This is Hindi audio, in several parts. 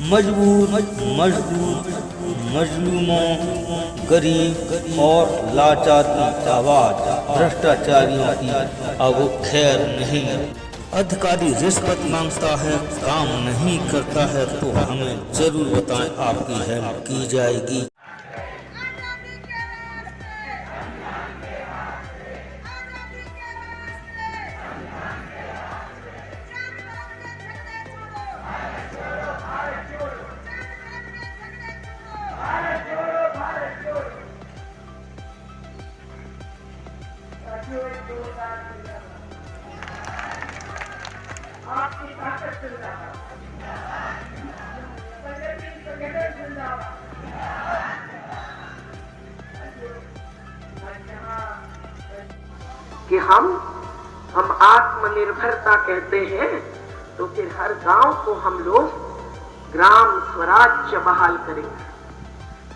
मजबूर, मजदूर, मजलूमों, गरीब और लाचार की आवाज भ्रष्टाचारियों की अब खैर नहीं। अधिकारी रिश्वत मांगता है, काम नहीं करता है तो हमें जरूर बताएं, आपकी हेल्प की जाएगी। कि हम आत्मनिर्भरता कहते हैं तो फिर हर गांव को हम लोग ग्राम स्वराज्य बहाल करेंगे।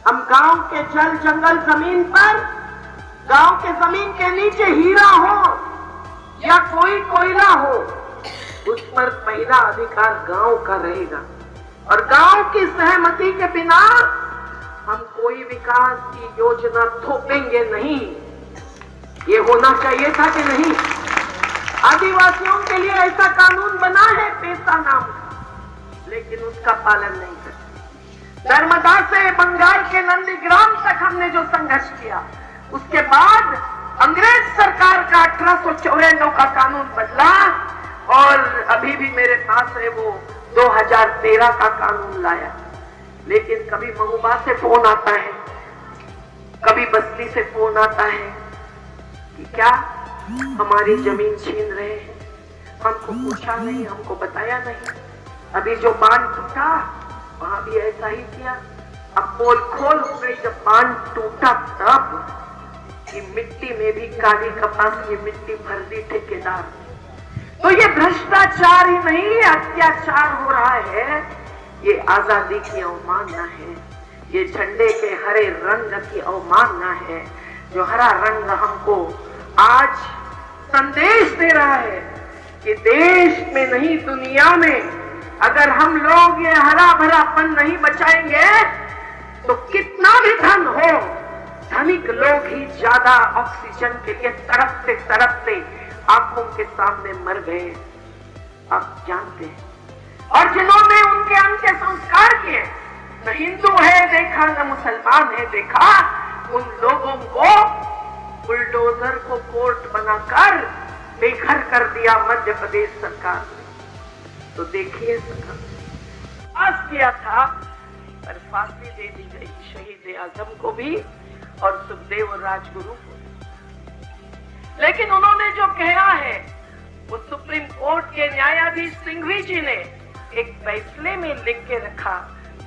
हम गांव के जल जंगल जमीन पर, गांव के जमीन के नीचे हीरा हो या कोई कोयला हो, उस पर पहला अधिकार गांव का रहेगा और गांव की सहमति के बिना हम कोई विकास की योजना थोपेंगे नहीं। ये होना चाहिए था कि नहीं? आदिवासियों के लिए ऐसा कानून बना है पेशा नाम का, लेकिन उसका पालन नहीं करते। नर्मदा से बंगाल के नंदीग्राम तक हमने जो संघर्ष किया, उसके बाद अंग्रेज सरकार का 1894 का कानून बदला और अभी भी मेरे पास है वो 2013 का कानून लाया। लेकिन कभी महुबा से फोन आता है, कभी बस्ती से फोन आता है कि क्या हमारी जमीन छीन रहे हैं, हमको पूछा नहीं, हमको बताया नहीं। अभी जो बांध टूटा वहां भी ऐसा ही किया। अब पोल खोल हो गई जब बांध टूटा तब कि मिट्टी में भी काली कपास की मिट्टी भर दी ठेकेदार। तो ये भ्रष्टाचार ही नहीं, ये अत्याचार हो रहा है। ये आजादी की अवमानना है, ये झंडे के हरे रंग की अवमानना है। जो हरा रंग हमको आज संदेश दे रहा है कि देश में नहीं दुनिया में अगर हम लोग ये हरा भरापन नहीं बचाएंगे तो कितना भी धन हो, धनिक लोग ही ज्यादा ऑक्सीजन के लिए तड़पते आंखों के सामने मर गए, आप जानते हैं। और जिन्होंने उनके अंत्य संस्कार किए, न हिंदू है देखा, न मुसलमान है देखा, उन लोगों को बुलडोजर को कोर्ट बनाकर बेघर कर दिया मध्य प्रदेश सरकार ने। तो देखिए, पास किया था पर फांसी दे दी गई शहीद आजम को भी और सुखदेव और राजगुरु को। लेकिन उन्होंने जो कहा है वो सुप्रीम कोर्ट के न्यायाधीश सिंघवी जी ने एक फैसले में लिख के रखा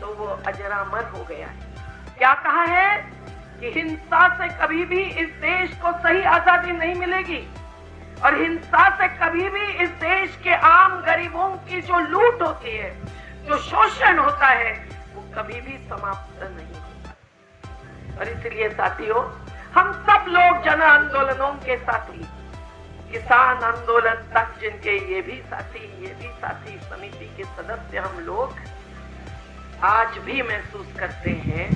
तो वो अजरामर हो गया है। क्या कहा है कि हिंसा से कभी भी इस देश को सही आजादी नहीं मिलेगी और हिंसा से कभी भी इस देश के आम गरीबों की जो लूट होती है, जो शोषण होता है, वो कभी भी समाप्त नहीं होता। और इसलिए साथियों, हम सब लोग जन आंदोलनों के साथी, किसान आंदोलन तक जिनके ये भी साथी समिति के सदस्य हम लोग आज भी महसूस करते हैं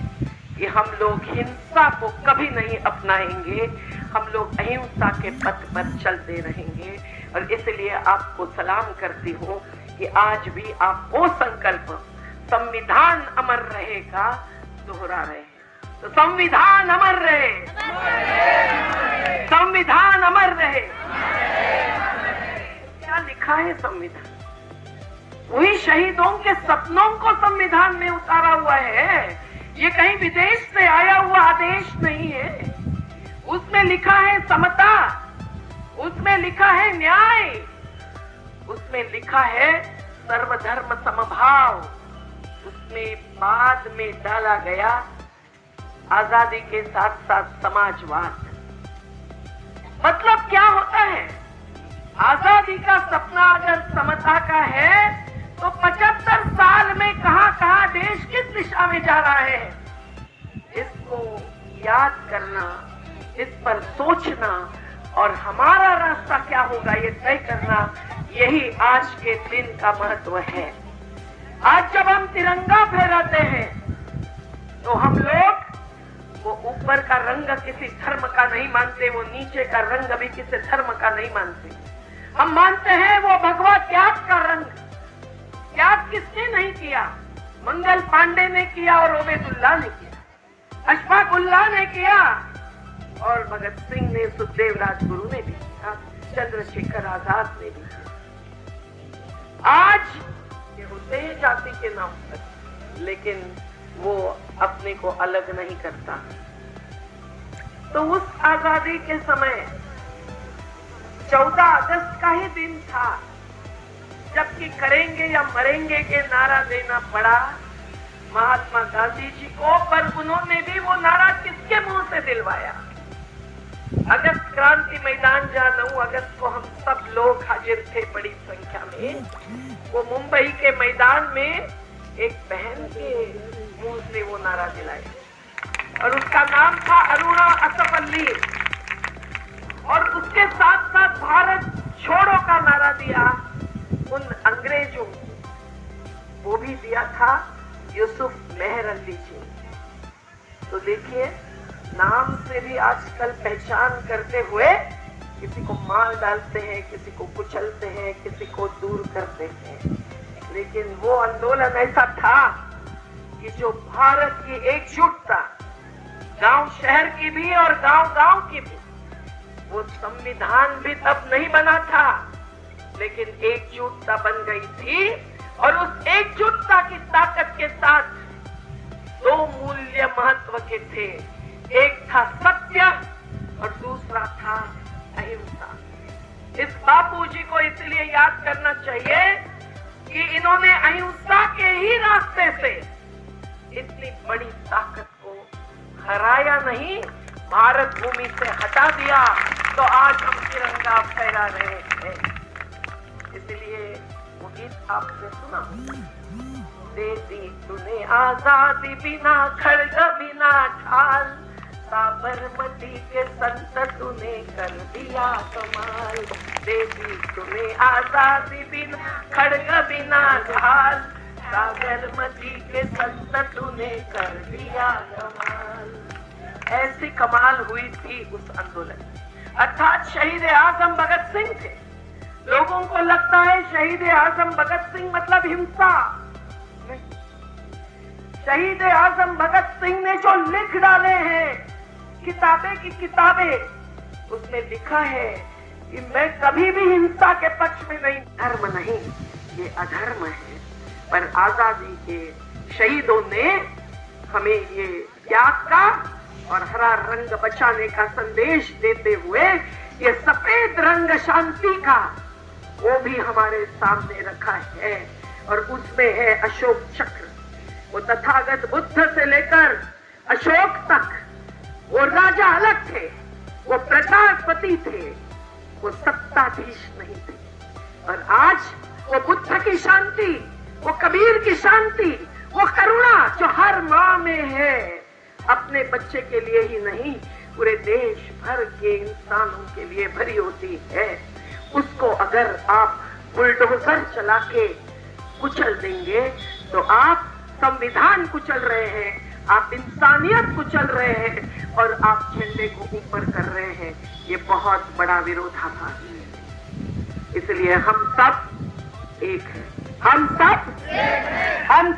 कि हम लोग हिंसा को कभी नहीं अपनाएंगे, हम लोग अहिंसा के पथ पर चलते रहेंगे। और इसलिए आपको सलाम करती हूँ कि आज भी आप वो संकल्प संविधान अमर रहेगा दोहरा रहे हैं। तो संविधान अमर रहे, संविधान अमर रहे। क्या लिखा है संविधान? वही शहीदों के सपनों को संविधान में उतारा हुआ है। ये कहीं विदेश से आया हुआ आदेश नहीं है। उसमें लिखा है समता, उसमें लिखा है न्याय, उसमें लिखा है सर्वधर्म समभाव, उसमें बाद में डाला गया आजादी के साथ साथ समाजवाद। मतलब क्या होता है? आजादी का सपना अगर समता का है तो 75 साल में कहां देश किस दिशा में जा रहा है, इसको याद करना, इस पर सोचना और हमारा रास्ता क्या होगा ये तय करना यही आज के दिन का महत्व है। आज जब हम तिरंगा फहराते हैं तो हम लोग वो ऊपर का रंग किसी धर्म का नहीं मानते, वो नीचे का रंग भी किसी धर्म का नहीं मानते। हम मानते हैं वो भगवा त्याग का रंग। त्याग किसने नहीं किया? मंगल पांडे ने किया और ओबेदुल्ला ने किया, अशफाक उल्लाह ने किया और भगत सिंह ने, सुखदेव राजगुरु ने भी किया, चंद्रशेखर आजाद ने भी किया। आज ये होते हैं जाति के नाम पर, लेकिन वो अपने को अलग नहीं करता। तो उस आजादी के समय 14 अगस्त का ही दिन था जबकि करेंगे या मरेंगे के नारा देना पड़ा महात्मा गांधी जी को, पर उन्होंने भी वो नारा किसके मुंह से दिलवाया? अगस्त क्रांति मैदान जहां 9 अगस्त को हम सब लोग हाजिर थे बड़ी संख्या में, वो मुंबई के मैदान में एक बहन के मुंह से वो नारा दिलाया और उसका नाम था अरुणा असफ अली। और उसके साथ साथ भारत छोड़ो का नारा दिया उन अंग्रेजों, वो भी दिया था यूसुफ मेहर अली जी। तो देखिए, नाम से भी आजकल पहचान करते हुए किसी को मार डालते हैं, किसी को कुचलते हैं, किसी को दूर करते हैं। लेकिन वो आंदोलन ऐसा था कि जो भारत की एकजुटता, गांव शहर की भी और गांव गांव की भी, वो संविधान भी तब नहीं बना था, लेकिन एकजुटता बन गई थी। और उस एकजुटता की ताकत के साथ 2 मूल्य महत्व के थे, एक था सत्य और दूसरा था अहिंसा। इस बापू जी को इसलिए याद करना चाहिए कि इन्होंने अहिंसा के ही रास्ते से इतनी बड़ी ताकत को हराया नहीं, भारत भूमि से हटा दिया, तो आज हम तिरंगा फहरा रहे हैं। इसलिए वो गीत आपने सुना, दे दी तूने आजादी बिना खड़ग बिना ढाल, साबरमती के संत तूने कर दिया कमाल। दे दी तूने आजादी बिना खड़ग बिना ढाल, साबरमती के संत तूने कर दिया कमाल। ऐसी कमाल हुई थी उस आंदोलन। अर्थात शहीद आजम भगत सिंह थे। लोगों को लगता है शहीद आजम भगत सिंह मतलब हिंसा। शहीद आजम भगत सिंह ने जो लिख डाले हैं किताबें की किताबें, उसमें लिखा है कि मैं कभी भी हिंसा के पक्ष में नहीं। धर्म नहीं, ये अधर्म है। पर आजादी के शहीदों ने हमें ये त्याग का और हरा रंग बचाने का संदेश देते हुए ये सफेद रंग शांति का, वो भी हमारे सामने रखा है। और उसमें है अशोक चक्र। वो तथागत बुद्ध से लेकर अशोक तक वो राजा अलग थे, वो प्रजापति थे, वो सत्ताधीश नहीं थे। और आज वो बुद्ध की शांति, वो कबीर की शांति, वो करुणा जो हर माँ में है, अपने बच्चे के लिए ही नहीं पूरे देश भर के इंसानों के लिए भरी होती है। उसको अगर आप बुलडोजर चला के कुचल देंगे तो आप संविधान कुचल रहे हैं, आप इंसानियत कुचल रहे हैं और आप झंडे को ऊपर कर रहे हैं। ये बहुत बड़ा विरोधाभास है। इसलिए हम सब एक हैं, हम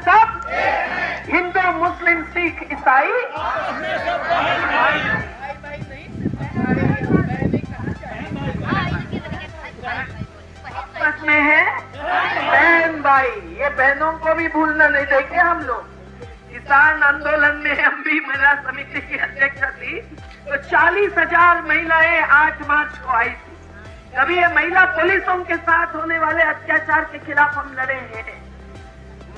सब हिंदू मुस्लिम सिख ईसाई आपस में है बहन भाई। ये बहनों को भी भूलना नहीं देंगे हम लोग। किसान आंदोलन में हम भी महिला समिति की अध्यक्ष थी, तो 40,000 महिलाएं 8 मार्च को आई थी। कभी ये महिला पुलिसों के साथ होने वाले अत्याचार के खिलाफ हम लड़े हैं।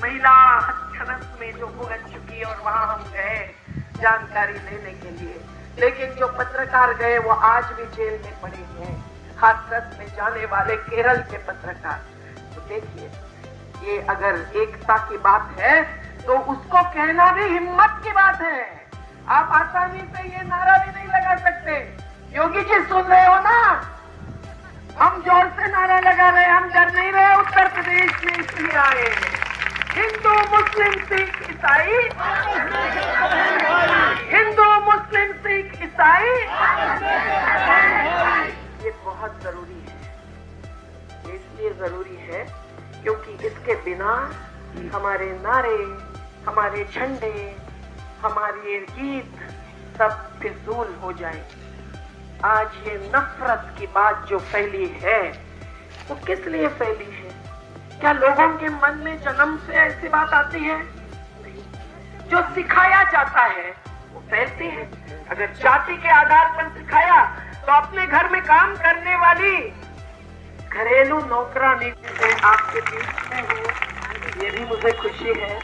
महिला हथकरघा में जो भुगत चुकी और वहां हम गए जानकारी लेने के लिए, लेकिन जो पत्रकार गए वो आज भी जेल में पड़े हैं। हाथरस में जाने वाले केरल के पत्रकार। तो देखिए, ये अगर एकता की बात है तो उसको कहना भी हिम्मत की बात है। आप आसानी से ये नारा भी नहीं लगा सकते। योगी जी सुन रहे हो ना? हम जोर से नारा लगा रहे, हम डर नहीं रहे। उत्तर प्रदेश में इसलिए आए, हिंदू मुस्लिम सिख ईसाई, हिंदू मुस्लिम सिख ईसाई, ये बहुत जरूरी है। इसलिए जरूरी है क्योंकि इसके बिना हमारे नारे, हमारे झंडे, हमारे गीत सब फिजूल हो जाए। आज ये नफरत की बात जो फैली है वो किस लिए फैली है? क्या लोगों के मन में जन्म से ऐसी बात आती है? नहीं। जो सिखाया जाता है वो फैलती है। अगर जाति के आधार पर सिखाया तो अपने घर में काम करने वाली घरेलू नौकरानी से आपके बीच में हूँ, ये भी मुझे खुशी है।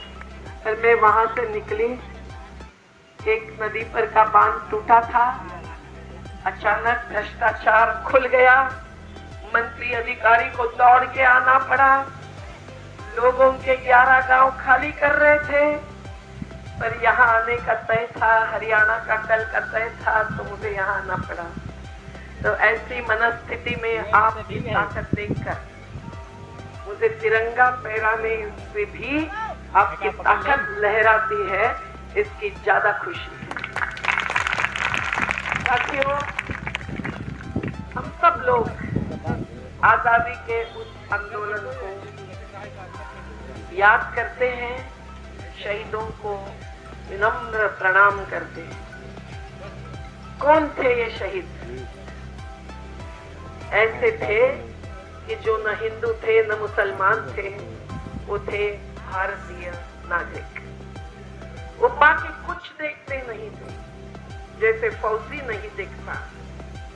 फिर मैं वहां से निकली, एक नदी पर का बांध टूटा था, अचानक भ्रष्टाचार खुल गया, मंत्री अधिकारी को दौड़ के आना पड़ा। लोगों के 11 गांव खाली कर रहे थे, पर यहाँ आने का तय था, हरियाणा का कल का तय था, तो मुझे यहाँ आना पड़ा। तो ऐसी मनस्थिति में आपकी ताकत देखकर मुझे तिरंगा फहराने से भी आपकी ताकत लहराती है, इसकी ज्यादा खुशी है। साथियों, हम सब लोग आजादी के उस आंदोलन को याद करते हैं, शहीदों को विनम्र प्रणाम करते हैं। कौन थे ये शहीद? ऐसे थे कि जो न हिंदू थे न मुसलमान थे, वो थे भारतीय नागरिक। वो बाकी कुछ देखते नहीं थे, जैसे फौजी नहीं देखता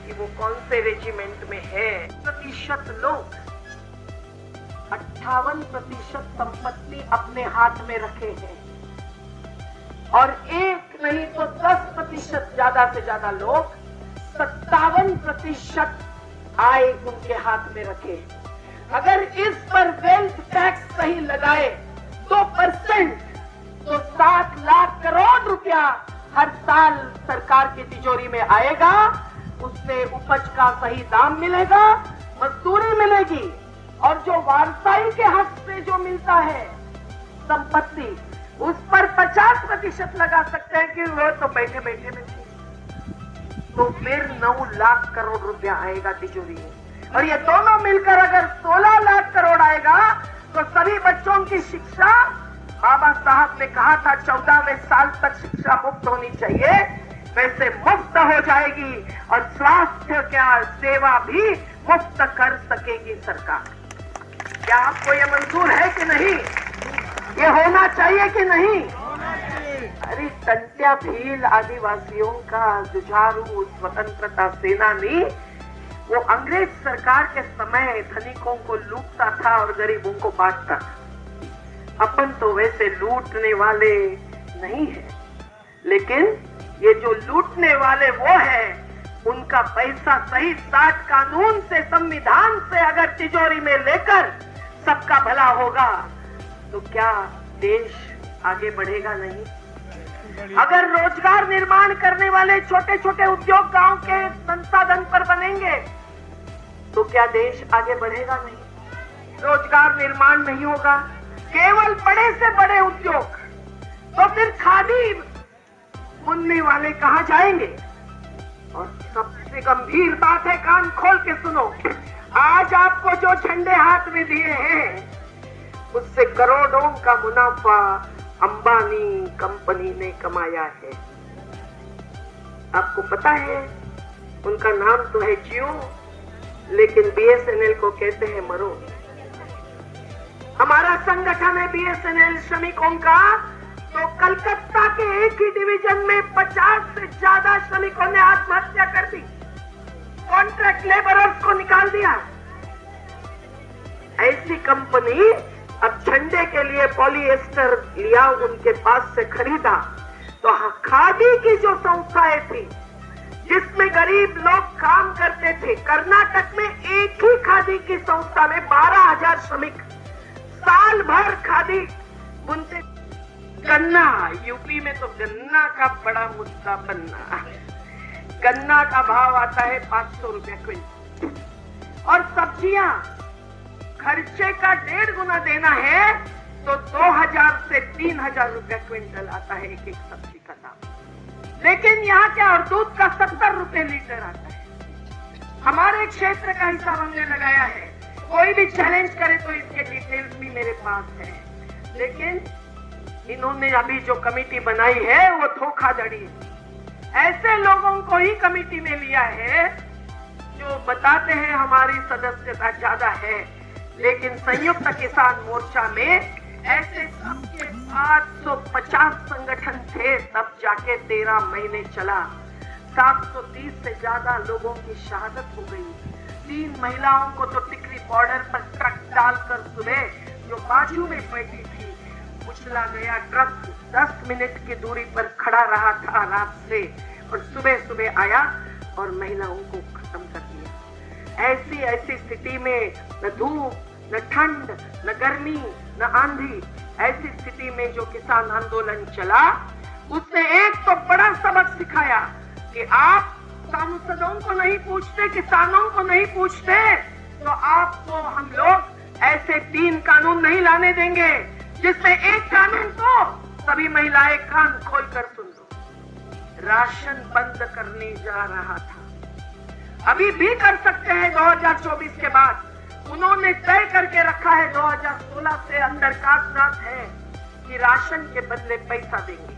कि वो कौन से रेजिमेंट में है। प्रतिशत लोग 58% संपत्ति अपने हाथ में रखे हैं और एक नहीं तो 10% ज्यादा से ज्यादा लोग 57% आय उनके हाथ में रखे। अगर इस पर वेल्थ टैक्स सही लगाए 2% तो 7 लाख करोड़ रुपया हर साल सरकार की तिजोरी में आएगा। उससे उपज का सही दाम मिलेगा, मजदूरी मिलेगी, और जो वारसाई के हक से जो मिलता है संपत्ति, उस पर 50% लगा सकते हैं कि वो तो बैठे बैठे में थी, तो फिर 9 लाख करोड़ रुपया आएगा तिजोरी में। और ये दोनों मिलकर अगर 16 लाख करोड़ आएगा तो सभी बच्चों की शिक्षा, बाबा साहब ने कहा था 14वें साल तक शिक्षा मुफ्त होनी चाहिए, वैसे मुफ्त हो जाएगी। और स्वास्थ्य क्या सेवा भी मुफ्त कर सकेगी सरकार। क्या आपको ये मंजूर है कि नहीं? ये होना चाहिए कि नहीं? अरे टंट्या भील आदिवासियों का जुझारू स्वतंत्रता सेनानी, वो अंग्रेज सरकार के समय धनिकों को लूटता था और गरीबों को बांटता था। अपन तो वैसे लूटने वाले नहीं है, लेकिन ये जो लूटने वाले वो है, उनका पैसा सही 60 कानून से, संविधान से अगर तिजोरी में लेकर सबका भला होगा तो क्या देश आगे बढ़ेगा नहीं? अगर रोजगार निर्माण करने वाले छोटे छोटे उद्योग गांव के संसाधन पर बनेंगे तो क्या देश आगे बढ़ेगा नहीं? रोजगार निर्माण नहीं होगा, केवल बड़े से बड़े उद्योग, तो फिर खादी बुनने वाले कहां जाएंगे? और सबसे गंभीर बात है, कान खोल के सुनो, आज आपको जो झंडे हाथ में दिए हैं उससे करोड़ों का मुनाफा अंबानी कंपनी ने कमाया है। आपको पता है उनका नाम तो है जियो, लेकिन बीएसएनएल को कहते हैं मरो। हमारा संगठन है बीएसएनएल श्रमिकों का, तो कलकत्ता के एक ही डिवीजन में 50 से ज्यादा श्रमिकों ने आत्महत्या कर दी, कॉन्ट्रैक्ट लेबरर्स को निकाल दिया। ऐसी कंपनी अब झंडे के लिए पॉलिएस्टर लिया, उनके पास से खरीदा, तो खादी की जो संस्थाएं थी जिसमें गरीब लोग काम करते थे, कर्नाटक में एक ही खादी की संस्था में 12,000 श्रमिक साल भर खादी बुनते। गन्ना, यूपी में तो गन्ना का बड़ा मुद्दा बनना, गन्ना का भाव आता है 500 रुपया क्विंटल, और सब्जियां खर्चे का 1.5 गुना देना है तो 2000 से 3000 रुपए क्विंटल आता है एक सब्जी का दाम। लेकिन यहाँ क्या, और दूध का 70 रुपए लीटर आता है। हमारे क्षेत्र का हिसाब हमने लगाया है, कोई भी चैलेंज करे तो इसके डिटेल्स भी मेरे पास है। लेकिन इन्होंने अभी जो कमेटी बनाई है वो धोखाधड़ी है। ऐसे लोगों को ही कमेटी में लिया है जो बताते हैं हमारी सदस्यता ज्यादा है, लेकिन संयुक्त किसान मोर्चा में ऐसे सबके 750 संगठन थे, तब जाके 13 महीने चला। 730 से ज्यादा लोगों की शहादत हो गई। 3 महिलाओं को तो टिकरी बॉर्डर पर ट्रक डालकर सुबह जो बाजू में बैठी थी उछला गया। ट्रक 10 मिनट की दूरी पर खड़ा रहा था रात से, और सुबह सुबह आया और महिलाओं को खत्म कर दिया। ऐसी स्थिति में न धूप, न ठंड, न गर्मी, न आंधी, ऐसी स्थिति में जो किसान आंदोलन चला उसने एक तो बड़ा सबक सिखाया कि आप सांसदों को नहीं पूछते, किसानों को नहीं पूछते, तो आपको हम लोग ऐसे 3 कानून नहीं लाने देंगे जिसमें एक कानून तो सभी महिलाएं कान खोलकर सुन लो। राशन बंद करने जा रहा था, अभी भी कर सकते हैं 2024 के बाद। उन्होंने तय करके रखा है 2016 से अंदर कागजात है कि राशन के बदले पैसा देंगे।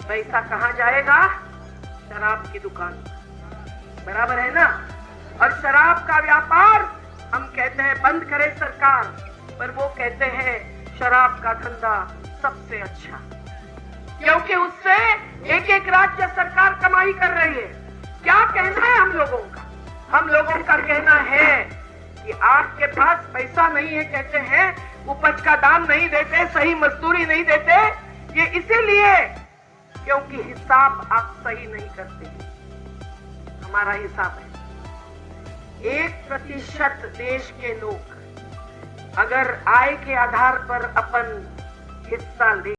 पैसा कहां जाएगा? शराब की दुकान, बराबर है ना। और शराब का व्यापार हम कहते हैं बंद करे सरकार, पर वो कहते हैं शराब का धंधा सबसे अच्छा, क्योंकि उससे एक राज्य सरकार कमाई कर रही है। क्या कहना है हम लोगों का? हम लोगों का कहना है कि आपके पास पैसा नहीं है, कहते हैं उपज का दाम नहीं देते, सही मजदूरी नहीं देते, ये इसीलिए क्योंकि हिसाब आप सही नहीं करते। हमारा हिसाब है 1% देश के लोग अगर आय के आधार पर अपन हिस्सा ले